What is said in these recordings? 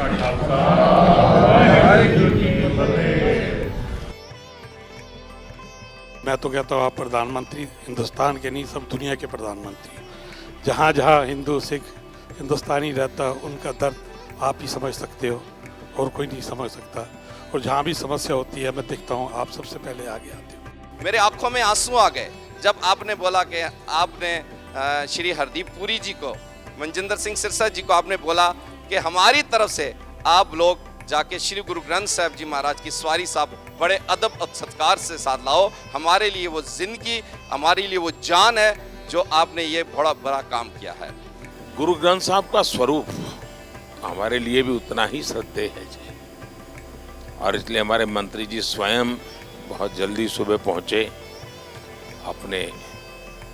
का खालसा वाहिगुरू जी की फतेह। मैं तो कहता हूँ आप प्रधानमंत्री हिंदुस्तान के नहीं, सब दुनिया के प्रधानमंत्री। जहाँ जहाँ हिंदू सिख हिंदुस्तानी रहता उनका दर्द आप ही समझ सकते हो और कोई नहीं समझ सकता। और जहाँ भी समस्या होती है मैं देखता हूँ आप सबसे पहले आगे आते हो। मेरे आंखों में आंसू आ गए जब आपने बोला कि आपने श्री हरदीप पुरी जी को, मनजिंदर सिंह सिरसा जी को आपने बोला कि हमारी तरफ से आप लोग जाके श्री गुरु ग्रंथ साहब जी महाराज की सवारी साहब बड़े अदब और सत्कार से साथ लाओ। हमारे लिए वो जिंदगी, हमारे लिए वो जान है जो आपने ये बड़ा बड़ा काम किया है। गुरु ग्रंथ साहब का स्वरूप हमारे लिए भी उतना ही श्रद्धेय है जी, और इसलिए हमारे मंत्री जी स्वयं बहुत जल्दी सुबह पहुंचे, अपने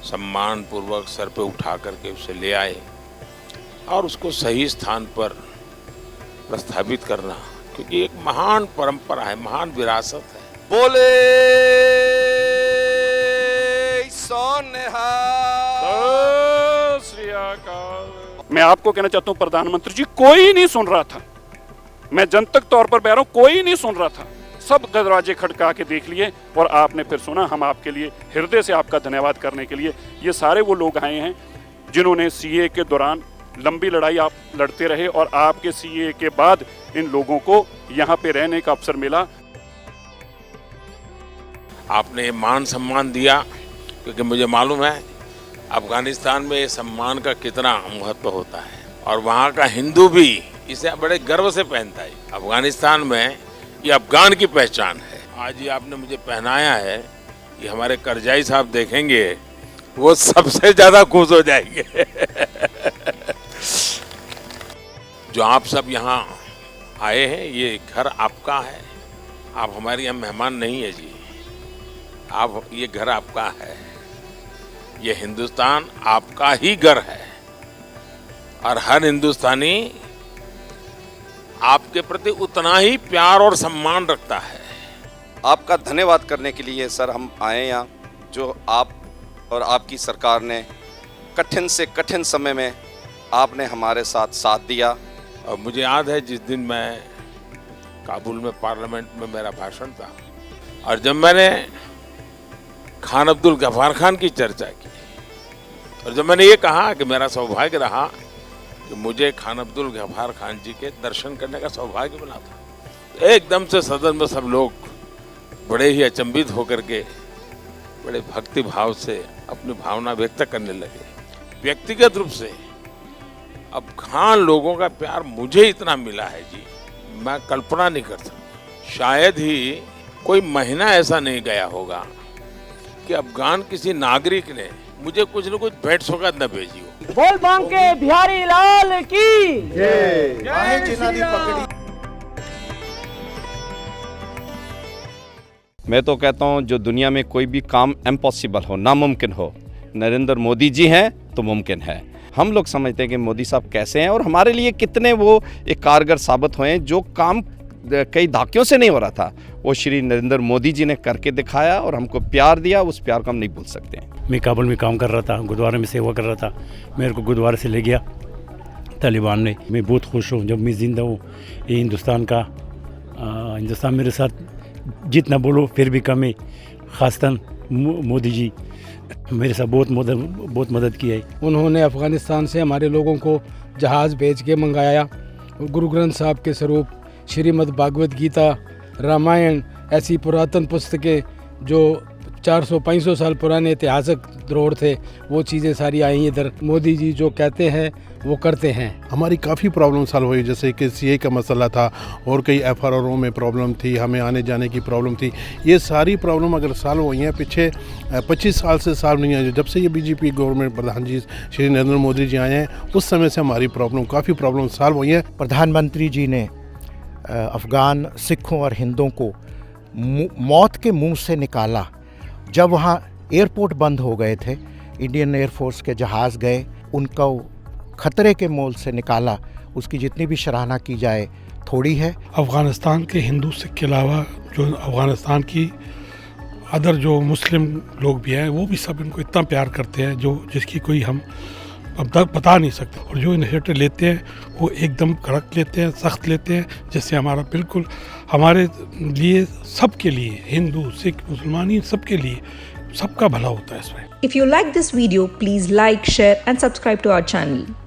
सम्मान पूर्वक सर पे उठा करके उसे ले आए और उसको सही स्थान पर प्रस्थापित करना, क्योंकि एक महान परंपरा है, महान विरासत है। बोले सोनिहाल। मैं आपको कहना चाहता हूँ प्रधानमंत्री जी, कोई नहीं सुन रहा था। मैं जनतक तौर पर बह रहा हूँ, कोई नहीं सुन रहा था। सब दरवाजे खटका के देख लिए और आपने फिर सुना। हम आपके लिए हृदय से आपका धन्यवाद करने के लिए, ये सारे वो लोग आए हैं जिन्होंने सीए के दौरान लंबी लड़ाई आप लड़ते रहे और आपके सीए के बाद इन लोगों को यहाँ पे रहने का अवसर मिला। आपने मान सम्मान दिया, क्योंकि मुझे मालूम है अफगानिस्तान में सम्मान का कितना महत्व होता है और वहाँ का हिंदू भी इसे बड़े गर्व से पहनता है। अफगानिस्तान में ये अफगान की पहचान है। आज ये आपने मुझे पहनाया है, ये हमारे करजाई साहब देखेंगे वो सबसे ज्यादा खुश हो जाएंगे। जो आप सब यहाँ आए हैं, ये घर आपका है। आप हमारे यहाँ मेहमान नहीं है जी, आप, ये घर आपका है। ये हिंदुस्तान आपका ही घर है और हर हिंदुस्तानी आपके प्रति उतना ही प्यार और सम्मान रखता है। आपका धन्यवाद करने के लिए सर हम आए यहाँ, जो आप और आपकी सरकार ने कठिन से कठिन समय में आपने हमारे साथ दिया। और मुझे याद है जिस दिन मैं काबुल में पार्लियामेंट में मेरा भाषण था और जब मैंने खान अब्दुल गफ्फार खान की चर्चा की और जब मैंने ये कहा कि मेरा सौभाग्य रहा कि मुझे खान अब्दुल गफ्फार खान जी के दर्शन करने का सौभाग्य मिला था, तो एकदम से सदन में सब लोग बड़े ही अचंभित होकर के बड़े भक्ति भाव से अपनी भावना व्यक्त करने लगे। व्यक्तिगत रूप से अब खान लोगों का प्यार मुझे इतना मिला है जी, मैं कल्पना नहीं कर सकता। शायद ही कोई महीना ऐसा नहीं गया होगा कि अफगान किसी नागरिक ने मुझे कुछ न कुछ भेंट सौगात न भेजी हो। बोल बांके बिहारी लाल की जय। मैं तो कहता हूँ जो दुनिया में कोई भी काम इम्पॉसिबल हो, नामुमकिन हो, नरेंद्र मोदी जी हैं तो मुमकिन है। हम लोग समझते हैं कि मोदी साहब कैसे हैं और हमारे लिए कितने वो एक कारगर साबित हुए हैं। जो काम कई दहाकों से नहीं हो रहा था वो श्री नरेंद्र मोदी जी ने करके दिखाया और हमको प्यार दिया, उस प्यार को हम नहीं भूल सकते हैं। मैं काबुल में काम कर रहा था, गुरुद्वारे में सेवा कर रहा था, मेरे को गुरुद्वारे से ले गया तालिबान ने। मैं बहुत खुश हूँ जब मैं जिंदा हूँ। ये हिंदुस्तान का हिंदुस्तान मेरे साथ जितना बोलो फिर भी कम है। खासतन मोदी जी मेरे साथ बहुत मदद की है। उन्होंने अफ़गानिस्तान से हमारे लोगों को जहाज़ भेज के मंगाया। गुरु ग्रंथ साहब के स्वरूप श्रीमद् भागवत गीता, रामायण, ऐसी पुरातन पुस्तकें जो 400-500 साल पुराने ऐतिहासिक धरोहर थे, वो चीज़ें सारी आई इधर। मोदी जी जो कहते हैं वो करते हैं। हमारी काफ़ी प्रॉब्लम सॉल्व हुई, जैसे कि सीए का मसला था और कई एफआरओ में प्रॉब्लम थी, हमें आने जाने की प्रॉब्लम थी। ये सारी प्रॉब्लम अगर सॉल्व हुई हैं, पीछे 25 साल से सॉल्व नहीं आई। जब से ये बीजेपी गवर्नमेंट प्रधान जी श्री नरेंद्र मोदी जी आए हैं, उस समय से हमारी काफ़ी प्रॉब्लम सॉल्व हुई है। प्रधानमंत्री जी ने अफ़गान सिखों और हिंदुओं को मौत के मुंह से निकाला। जब वहाँ एयरपोर्ट बंद हो गए थे, इंडियन एयरफोर्स के जहाज़ गए, उनको खतरे के मोल से निकाला। उसकी जितनी भी सराहना की जाए थोड़ी है। अफ़गानिस्तान के हिंदू सिख के अलावा जो अफ़गानिस्तान की अदर जो मुस्लिम लोग भी हैं, वो भी सब इनको इतना प्यार करते हैं जो जिसकी कोई हम अब तक बता नहीं सकते। और जो इनिशिएटिव लेते हैं वो एकदम कड़क लेते हैं, सख्त लेते हैं, जिससे हमारा बिल्कुल हमारे लिए, सबके लिए, हिंदू सिख मुसलमान सबके लिए सबका भला होता है इसमें। If you like this video, please like, share and subscribe to our channel.